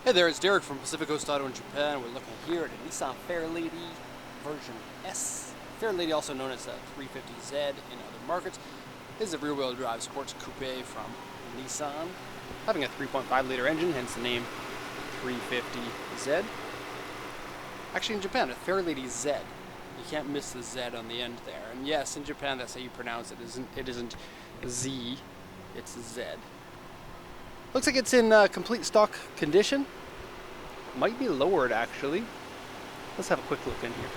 Hey there, it's Derek from Pacific Coast Auto in Japan. We're looking here at a Nissan Fairlady version S. Fairlady, also known as a 350Z in other markets, is a rear-wheel drive sports coupe from Nissan, having a 3.5 liter engine, hence the name 350Z. Actually, in Japan, a Fairlady Z. You can't miss the Z on the end there. And yes, in Japan, that's how you pronounce it. It isn't Z, it's Z. Looks like it's in complete stock condition. Might be lowered actually. Let's have a quick look in here.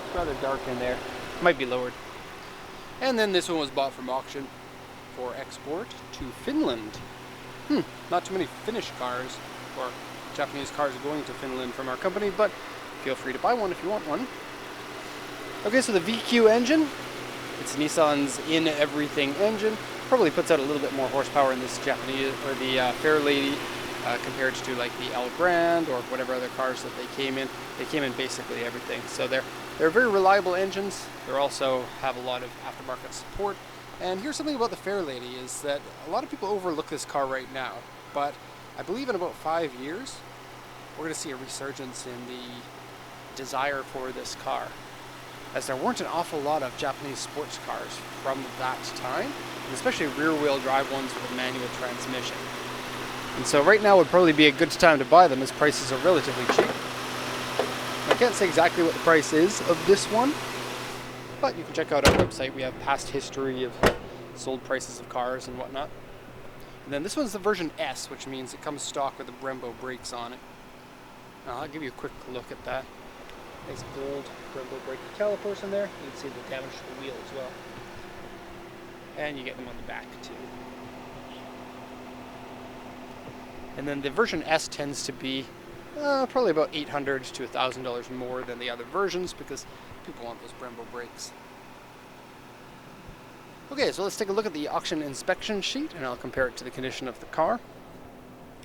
It's rather dark in there. Might be lowered. And then this one was bought from auction for export to Finland. Not too many Finnish cars or Japanese cars going to Finland from our company, but feel free to buy one if you want one. Okay, so the VQ engine. It's Nissan's in everything engine. Probably puts out a little bit more horsepower in this Japanese or the Fairlady compared to like the El Grande or whatever other cars that they came in. They came in basically everything. So they're very reliable engines. They also have a lot of aftermarket support. And here's something about the Fairlady is that a lot of people overlook this car right now, but I believe in about 5 years we're going to see a resurgence in the desire for this car, as there weren't an awful lot of Japanese sports cars from that time, and especially rear-wheel drive ones with a manual transmission. And so right now would probably be a good time to buy them as prices are relatively cheap. I can't say exactly what the price is of this one, but you can check out our website. We have past history of sold prices of cars and whatnot. And then this one's the version S, which means it comes stock with the Brembo brakes on it. Now, I'll give you a quick look at that. Nice gold Brembo brake calipers in there. You can see the damage to the wheel as well. And you get them on the back too. And then the version S tends to be probably about $800 to $1,000 more than the other versions because people want those Brembo brakes. Okay, so let's take a look at the auction inspection sheet and I'll compare it to the condition of the car.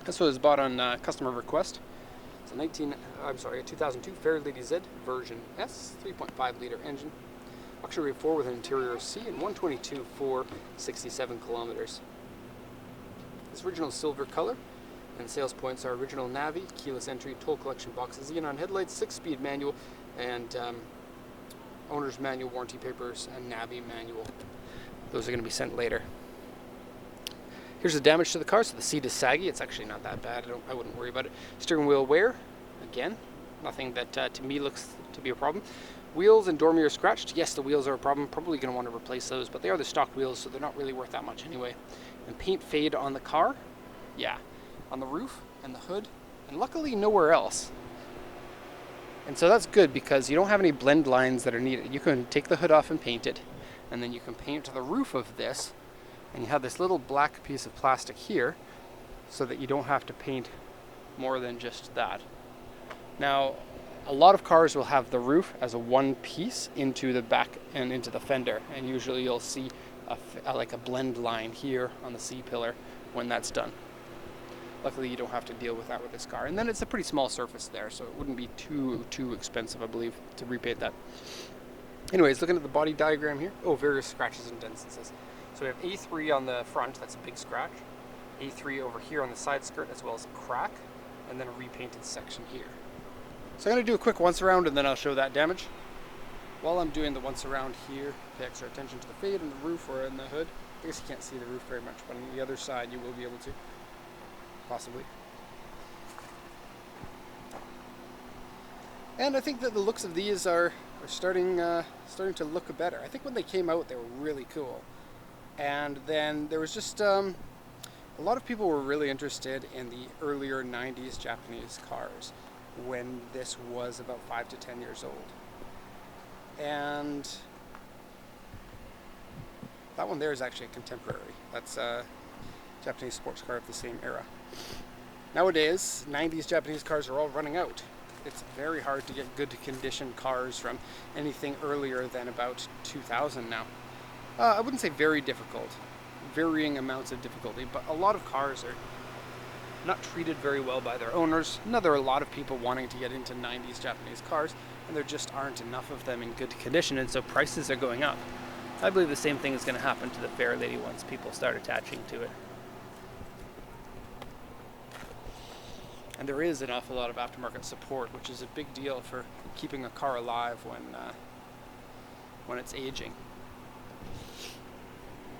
This was bought on customer request. It's a 2002 Fairlady Z version S, 3.5 liter engine. Auction rate 4 with an interior C and 122 for 67 kilometers. It's original silver color, and sales points are original Navi, keyless entry, toll collection boxes, xenon headlights, 6-speed manual, and owner's manual, warranty papers, and Navi manual. Those are going to be sent later. Here's the damage to the car. So the seat is saggy. It's actually not that bad. I wouldn't worry about it. Steering wheel wear. Again, nothing that to me looks to be a problem. Wheels and door mirror scratched. Yes, the wheels are a problem. Probably going to want to replace those, but they are the stock wheels, so they're not really worth that much anyway. And paint fade on the car. Yeah, on the roof and the hood, and luckily nowhere else. And so that's good because you don't have any blend lines that are needed. You can take the hood off and paint it, and then you can paint the roof of this. And you have this little black piece of plastic here so that you don't have to paint more than just that. Now, a lot of cars will have the roof as a one piece into the back and into the fender, and usually you'll see like a blend line here on the C-pillar when that's done. Luckily, you don't have to deal with that with this car. And then it's a pretty small surface there, so it wouldn't be too expensive, I believe, to repaint that. Anyways, looking at the body diagram here. Oh, various scratches and dents, it says. So we have A3 on the front, that's a big scratch. A3 over here on the side skirt, as well as a crack, and then a repainted section here. So I'm going to do a quick once around and then I'll show that damage. While I'm doing the once around here, pay extra attention to the fade on the roof or in the hood. I guess you can't see the roof very much, but on the other side you will be able to, possibly. And I think that the looks of these are starting to look better. I think when they came out they were really cool. And then there was just a lot of people were really interested in the earlier 90s Japanese cars when this was about 5 to 10 years old. And that one there is actually a contemporary. That's a Japanese sports car of the same era. Nowadays, 90s Japanese cars are all running out. It's very hard to get good condition cars from anything earlier than about 2000 now. I wouldn't say very difficult, varying amounts of difficulty, but a lot of cars are not treated very well by their owners. Now, there are a lot of people wanting to get into 90s Japanese cars, and there just aren't enough of them in good condition, and so prices are going up. I believe the same thing is going to happen to the Fairlady once people start attaching to it. And there is an awful lot of aftermarket support, which is a big deal for keeping a car alive when it's aging.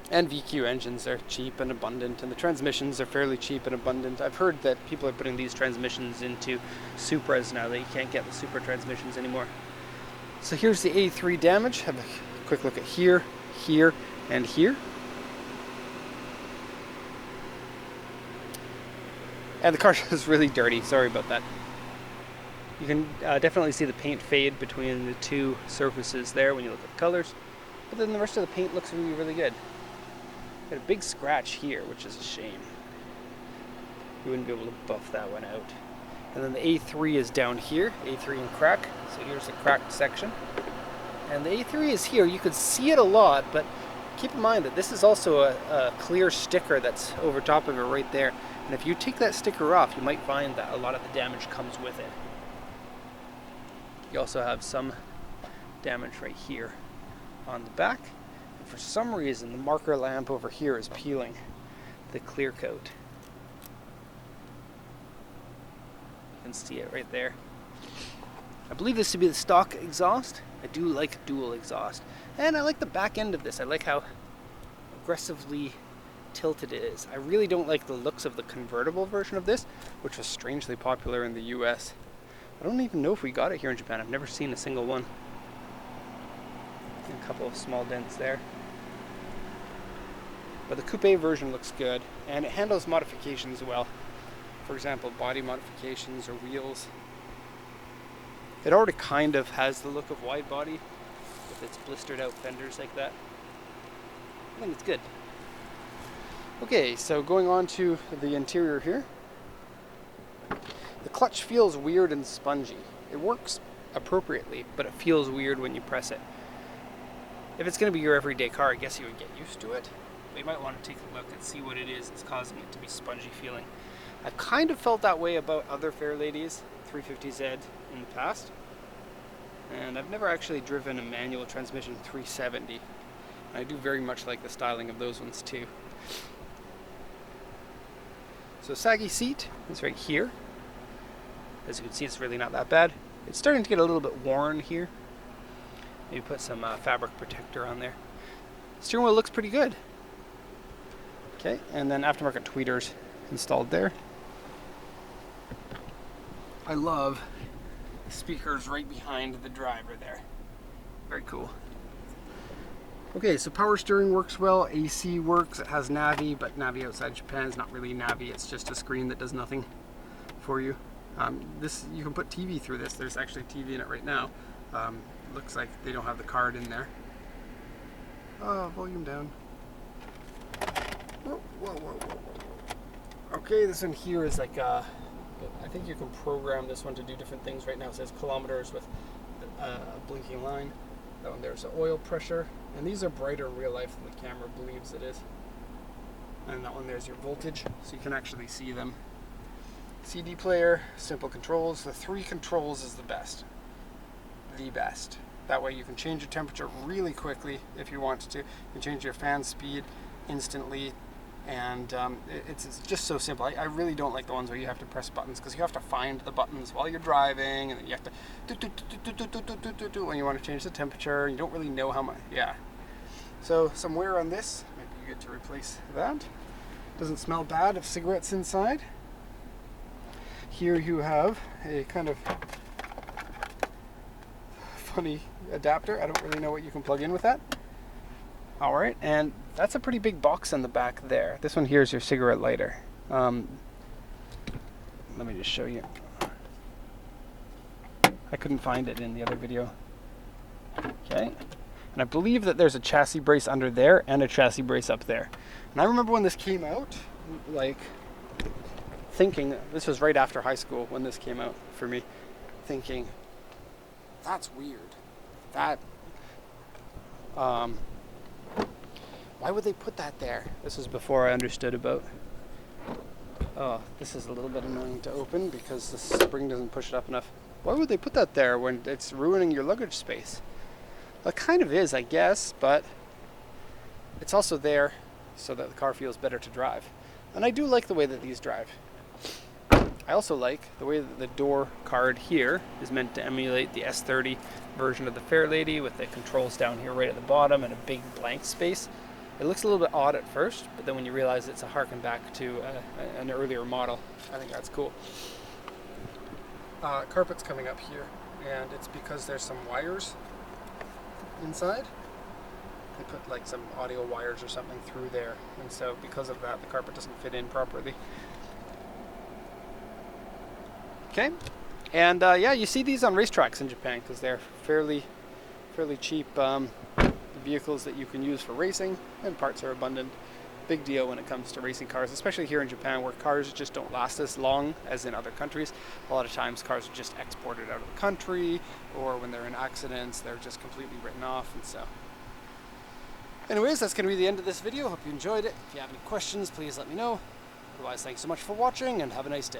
And VQ engines are cheap and abundant, and the transmissions are fairly cheap and abundant. I've heard that people are putting these transmissions into Supras now, that you can't get the Supra transmissions anymore. So here's the A3 damage. Have a quick look at here, here, and here. And the car is really dirty, sorry about that. You can definitely see the paint fade between the two surfaces there when you look at the colors. But then the rest of the paint looks really, really good. Got a big scratch here, which is a shame. You wouldn't be able to buff that one out. And then the A3 is down here, A3 in crack. So here's the cracked section. And the A3 is here. You could see it a lot, but keep in mind that this is also a clear sticker that's over top of it right there. And if you take that sticker off, you might find that a lot of the damage comes with it. You also have some damage right here on the back. And for some reason, the marker lamp over here is peeling the clear coat. You can see it right there. I believe this to be the stock exhaust. I do like dual exhaust. And I like the back end of this. I like how aggressively tilted it is. I really don't like the looks of the convertible version of this, which was strangely popular in the US. I don't even know if we got it here in Japan. I've never seen a single one. A couple of small dents there. But the coupe version looks good, and it handles modifications well. For example, body modifications or wheels. It already kind of has the look of wide body with its blistered out fenders like that. I think it's good. Okay, so going on to the interior here. The clutch feels weird and spongy. It works appropriately, but it feels weird when you press it. If it's going to be your everyday car, I guess you would get used to it. But you might want to take a look and see what it is that's causing it to be spongy feeling. I've kind of felt that way about other Fairladys, 350Z in the past. And I've never actually driven a manual transmission 370. I do very much like the styling of those ones too. So saggy seat is right here. As you can see, it's really not that bad. It's starting to get a little bit worn here. Maybe put some fabric protector on there. Steering wheel looks pretty good. Okay, and then aftermarket tweeters installed there. I love the speakers right behind the driver there. Very cool. Okay, so power steering works well, AC works, it has Navi, but Navi outside Japan is not really Navi, it's just a screen that does nothing for you. You can put TV through this, there's actually TV in it right now. Looks like they don't have the card in there. Oh, volume down. Whoa, whoa, whoa, whoa. Okay, this one here is like, I think you can program this one to do different things. Right now it says kilometers with a blinking line. That one there's the oil pressure. And these are brighter in real life than the camera believes it is. And that one there's your voltage, so you can actually see them. CD player, simple controls. The 3 controls is the best. The best. That way you can change your temperature really quickly if you want to. You can change your fan speed instantly. And it's just so simple. I really don't like the ones where you have to press buttons, because you have to find the buttons while you're driving, and then you have to do when you want to change the temperature. You don't really know how much. Yeah. So some wear on this. Maybe you get to replace that. Doesn't smell bad of cigarettes inside. Here you have a kind of funny adapter. I don't really know what you can plug in with that. Alright, and that's a pretty big box on the back there. This one here is your cigarette lighter. Let me just show you. I couldn't find it in the other video. Okay, and I believe that there's a chassis brace under there and a chassis brace up there. And I remember when this came out, like, thinking, this was right after high school when this came out for me, thinking, that's weird. That, why would they put that there? This was before I understood about, oh, this is a little bit annoying to open because the spring doesn't push it up enough. Why would they put that there when it's ruining your luggage space? Well, it kind of is, I guess, but it's also there so that the car feels better to drive. And I do like the way that these drive. I also like the way that the door card here is meant to emulate the S30 version of the Fairlady, with the controls down here right at the bottom and a big blank space. It looks a little bit odd at first, but then when you realize it's a harken back to an earlier model, I think that's cool. Carpet's coming up here, and it's because there's some wires inside. They put like some audio wires or something through there, and so because of that, the carpet doesn't fit in properly. Okay, and yeah, you see these on racetracks in Japan because they're fairly cheap vehicles that you can use for racing, and parts are abundant. Big deal when it comes to racing cars, especially here in Japan, where cars just don't last as long as in other countries. A lot of times cars are just exported out of the country, or when they're in accidents, they're just completely written off. And so anyways, that's going to be the end of this video. Hope you enjoyed it. If you have any questions, please let me know. Otherwise, thanks so much for watching, and have a nice day.